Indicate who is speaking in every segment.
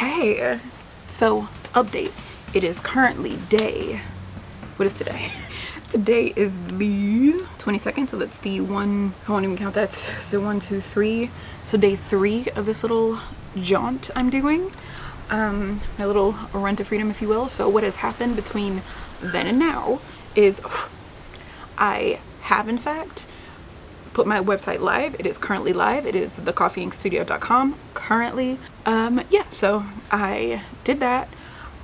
Speaker 1: Okay, so update. It is currently what is today? Today is the 22nd, so that's the one, I won't even count that, so 1, 2, 3. So day 3 of this little jaunt I'm doing. My little run to freedom, if you will. So what has happened between then and now is I have in fact put my website live. It is currently live. It is thecoffeeingstudio.com currently. Yeah, so I did that.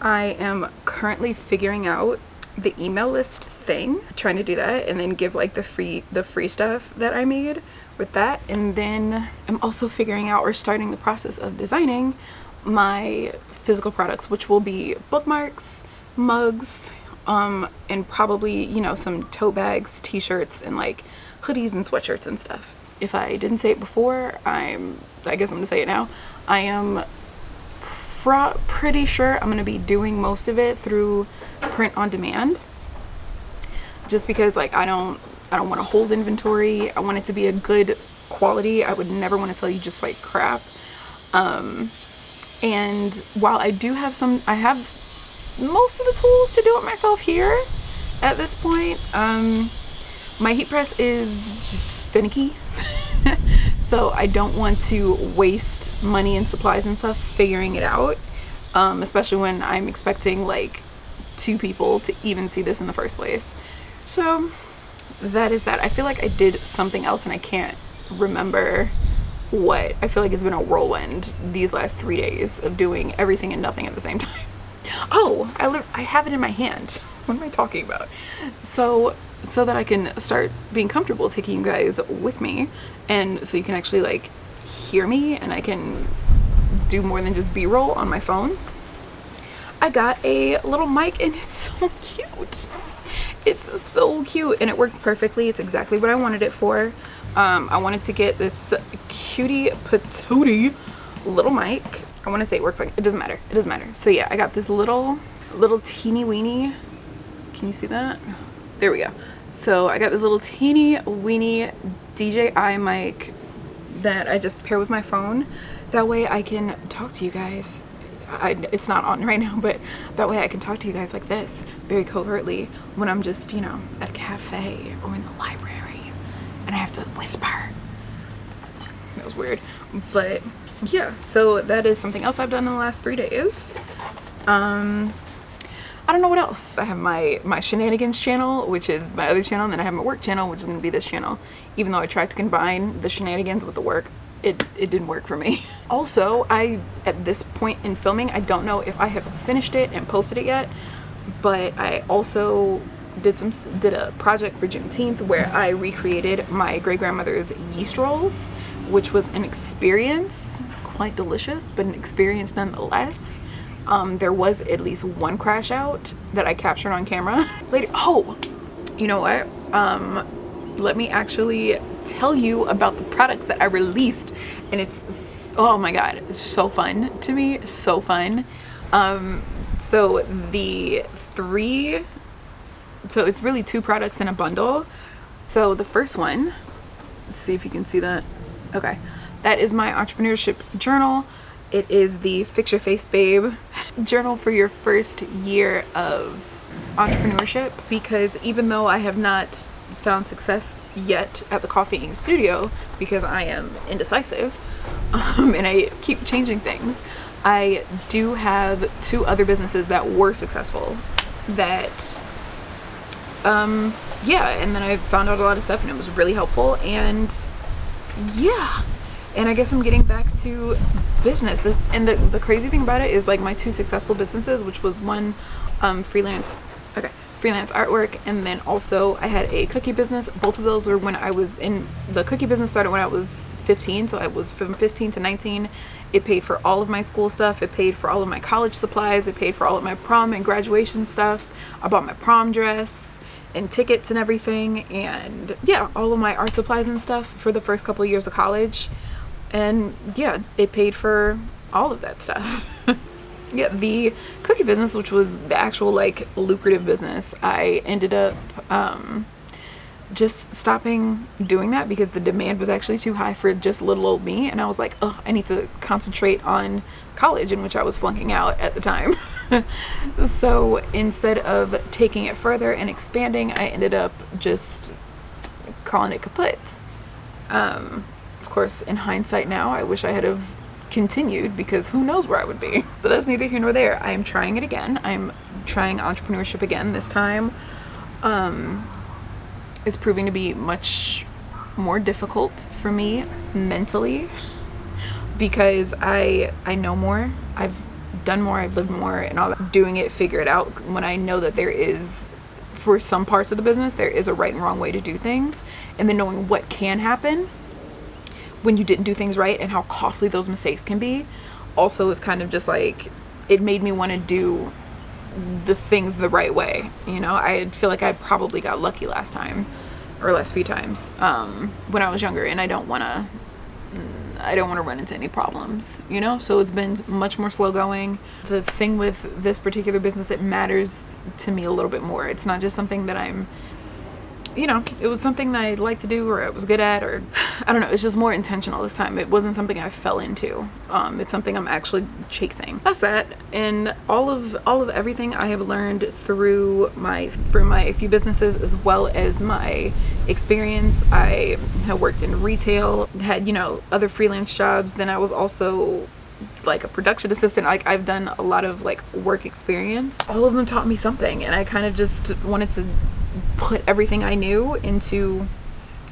Speaker 1: I am currently figuring out the email list thing, trying to do that, and then give like the free stuff that I made with that. And then I'm also figuring out or starting the process of designing my physical products, which will be bookmarks, mugs, and probably, you know, some tote bags, t-shirts, and like hoodies and sweatshirts and stuff. If I didn't say it before, I guess I'm gonna say it now. I am pretty sure I'm gonna be doing most of it through print on demand, just because like I don't want to hold inventory. I want it to be a good quality. I would never want to sell you just like crap. And while I do have I have most of the tools to do it myself here at this point. My heat press is finicky, so I don't want to waste money and supplies and stuff figuring it out, especially when I'm expecting like 2 people to even see this in the first place. So that is that. I feel like I did something else and I can't remember what. I feel like it's been a whirlwind these last 3 days of doing everything and nothing at the same time. Oh, I have it in my hand. What am I talking about? So that I can start being comfortable taking you guys with me, and so you can actually like hear me and I can do more than just b-roll on my phone. I got a little mic and it's so cute. It's so cute and it works perfectly. It's exactly what I wanted it for. I wanted to get this cutie patootie little mic. I want to say it works like, it doesn't matter. It doesn't matter. So yeah, I got this little teeny weeny. Can you see that? There we go. So I got this little teeny weeny DJI mic that I just pair with my phone. That way I can talk to you guys. It's not on right now, but that way I can talk to you guys like this, very covertly, when I'm just, you know, at a cafe or in the library and I have to whisper. That was weird. But yeah, so that is something else I've done in the last 3 days. I don't know what else. I have my shenanigans channel, which is my other channel, and then I have my work channel, which is going to be this channel. Even though I tried to combine the shenanigans with the work, it didn't work for me. Also, at this point in filming, I don't know if I have finished it and posted it yet, but I also did a project for Juneteenth where I recreated my great-grandmother's yeast rolls, which was an experience, quite delicious, but an experience nonetheless. There was at least one crash out that I captured on camera. Later, oh, you know what? Let me actually tell you about the products that I released, and it's, oh my god, it's so fun to me, so fun. So it's really 2 products in a bundle. So the first one, let's see if you can see that. Okay, that is my entrepreneurship journal. It is the Fix Your Face Babe journal for your first year of entrepreneurship, because even though I have not found success yet at the Coffee Ink Studio, because I am indecisive and I keep changing things, I do have 2 other businesses that were successful that yeah, and then I found out a lot of stuff and it was really helpful, and yeah. And I guess I'm getting back to business. The crazy thing about it is like my 2 successful businesses, which was one freelance artwork, and then also I had a cookie business. Both of those were when I was in, the cookie business started when I was 15, so I was from 15 to 19. It paid for all of my school stuff. It paid for all of my college supplies. It paid for all of my prom and graduation stuff. I bought my prom dress and tickets and everything, and yeah, all of my art supplies and stuff for the first couple of years of college. And yeah, it paid for all of that stuff. Yeah, the cookie business, which was the actual like lucrative business, I ended up just stopping doing that because the demand was actually too high for just little old me. And I was like, oh, I need to concentrate on college, in which I was flunking out at the time. So instead of taking it further and expanding, I ended up just calling it kaput. Of course, in hindsight now, I wish I had have continued, because who knows where I would be. But that's neither here nor there. I am trying it again. I'm trying entrepreneurship again. This time is proving to be much more difficult for me mentally, because I know more, I've done more, I've lived more, and all that. Doing it, figure it out, when I know that there is, for some parts of the business, there is a right and wrong way to do things, and then knowing what can happen when you didn't do things right and how costly those mistakes can be, also is kind of just like, it made me want to do the things the right way. You know, I feel like I probably got lucky last time, or last few times, when I was younger, and I don't want to run into any problems, you know? So it's been much more slow going. The thing with this particular business, it matters to me a little bit more. It's not just something that I'm, you know, it was something that I like to do, or I was good at, or I don't know, it's just more intentional this time. It wasn't something I fell into. It's something I'm actually chasing. That's that. And all of everything I have learned through my few businesses, as well as my experience. I have worked in retail, had, you know, other freelance jobs. Then I was also like a production assistant. Like, I've done a lot of like work experience. All of them taught me something, and I kind of just wanted to put everything I knew into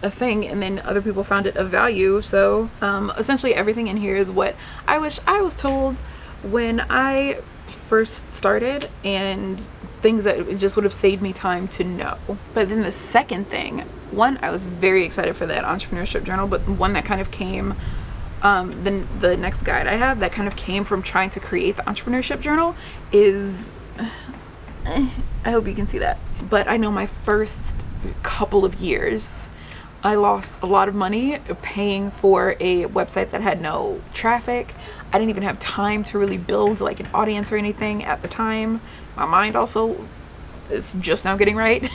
Speaker 1: a thing, and then other people found it of value. So essentially everything in here is what I wish I was told when I first started, and things that it just would have saved me time to know. But then the second thing, one, I was very excited for that entrepreneurship journal, but one that kind of came, the next guide I have that kind of came from trying to create the entrepreneurship journal is, I hope you can see that. But I know my first couple of years, I lost a lot of money paying for a website that had no traffic. I didn't even have time to really build like an audience or anything at the time. My mind also is just now getting right.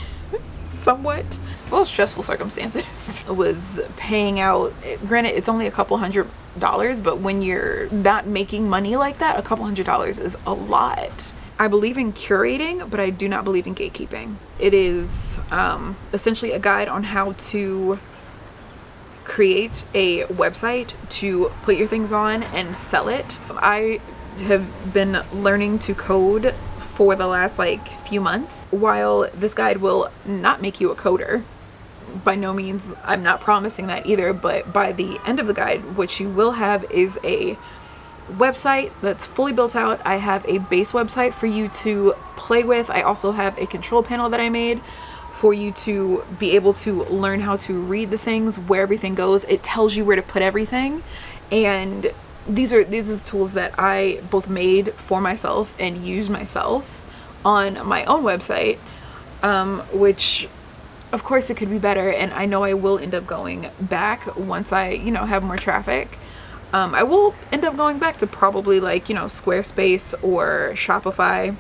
Speaker 1: Somewhat. Well, stressful circumstances. Was paying out, granted it's only a couple $100, but when you're not making money like that, a couple $100 is a lot. I believe in curating, but I do not believe in gatekeeping. It is essentially a guide on how to create a website to put your things on and sell it. I have been learning to code for the last like few months. While this guide will not make you a coder, by no means, I'm not promising that either, but by the end of the guide, what you will have is a website that's fully built out. I have a base website for you to play with. I also have a control panel that I made for you to be able to learn how to read the things, where everything goes. It tells you where to put everything, and these are tools that I both made for myself and use myself on my own website, which of course it could be better, and I know I will end up going back once I, you know, have more traffic. I will end up going back to probably like, you know, Squarespace or Shopify,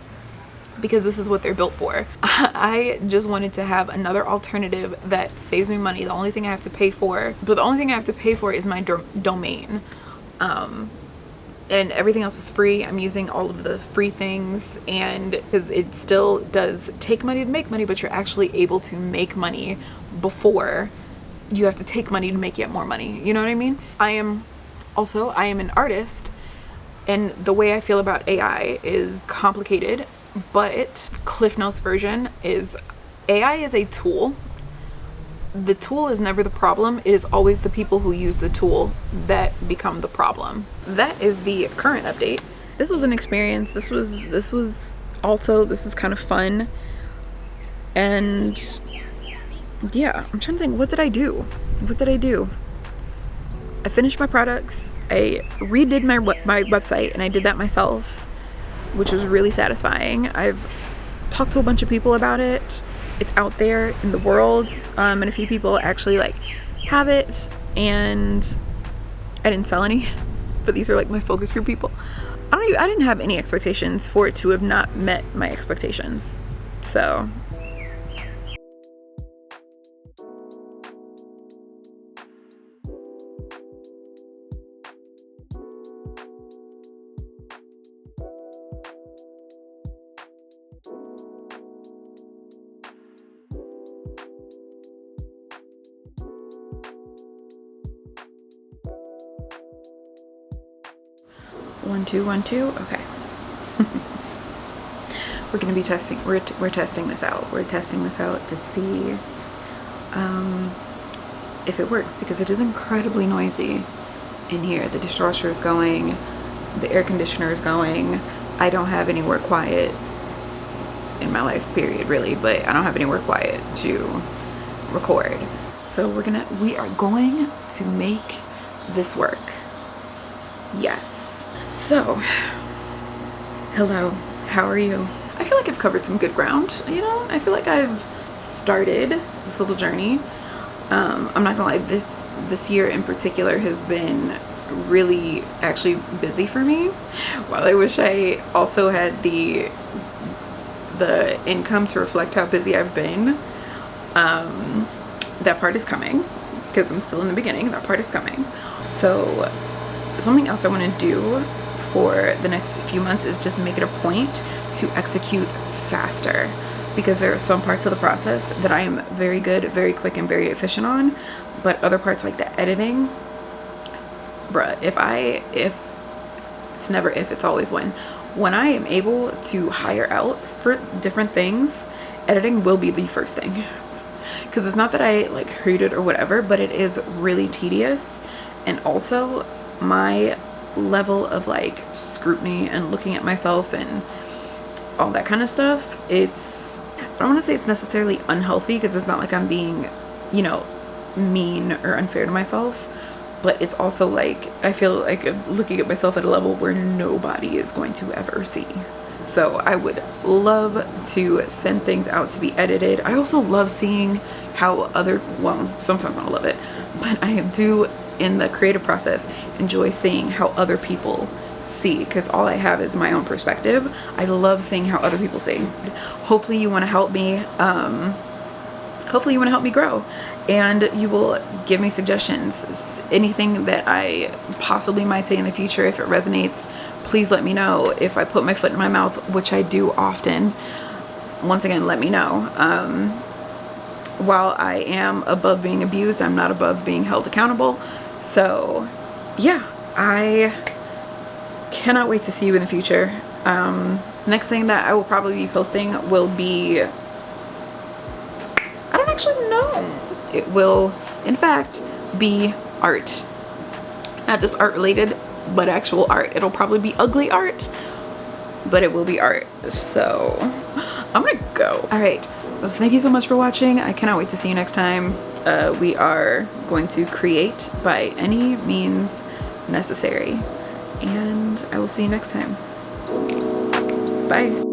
Speaker 1: because this is what they're built for. I just wanted to have another alternative that saves me money. The only thing I have to pay for, is my domain. And everything else is free. I'm using all of the free things, and because it still does take money to make money, but you're actually able to make money before you have to take money to make yet more money. You know what I mean? I am an artist, and the way I feel about AI is complicated, but Cliff Notes version is AI is a tool. The tool is never the problem. It is always the people who use the tool that become the problem. That is the current update. This was an experience. This was kind of fun. And yeah, I'm trying to think, what did I do? I finished my products. I redid my website, and I did that myself, which was really satisfying. I've talked to a bunch of people about it. It's out there in the world, and a few people actually like have it, and I didn't sell any, but these are like my focus group people. I didn't have any expectations for it to have not met my expectations. So 1 2 1 2. Okay. We're gonna be testing. We're testing this out. We're testing this out to see if it works, because it is incredibly noisy in here. The dishwasher is going, the air conditioner is going. I don't have anywhere quiet in my life, period, really, but I don't have anywhere quiet to record. So we are going to make this work. Yes. So, hello, how are you? I feel like I've covered some good ground, you know? I feel like I've started this little journey. I'm not gonna lie, this year in particular has been really actually busy for me. While I wish I also had the income to reflect how busy I've been, that part is coming, because I'm still in the beginning. That part is coming. So something else I want to do for the next few months is just make it a point to execute faster, because there are some parts of the process that I am very good, very quick, and very efficient on, but other parts like the editing, bruh, it's never if, it's always when I am able to hire out for different things, editing will be the first thing. Because it's not that I like hate it or whatever, but it is really tedious. And also my level of like scrutiny and looking at myself and all that kind of stuff, I don't want to say it's necessarily unhealthy, because it's not like I'm being, you know, mean or unfair to myself, but it's also like I feel like I'm looking at myself at a level where nobody is going to ever see. So I would love to send things out to be edited. I also love seeing how sometimes I don't love it, but I do, in the creative process, enjoy seeing how other people see, because all I have is my own perspective. I love seeing how other people see. Hopefully you want to help me. Hopefully you want to help me grow, and you will give me suggestions. Anything that I possibly might say in the future, if it resonates, please let me know. If I put my foot in my mouth, which I do often, once again, let me know. While I am above being abused, I'm not above being held accountable. So yeah, I cannot wait to see you in the future. Next thing that I will probably be posting will be, I don't actually know. It will, in fact, be art. Not just art related, but actual art. It'll probably be ugly art, but it will be art. So I'm gonna go. All right. Well, thank you so much for watching. I cannot wait to see you next time. We are going to create by any means necessary, and I will see you next time. Bye.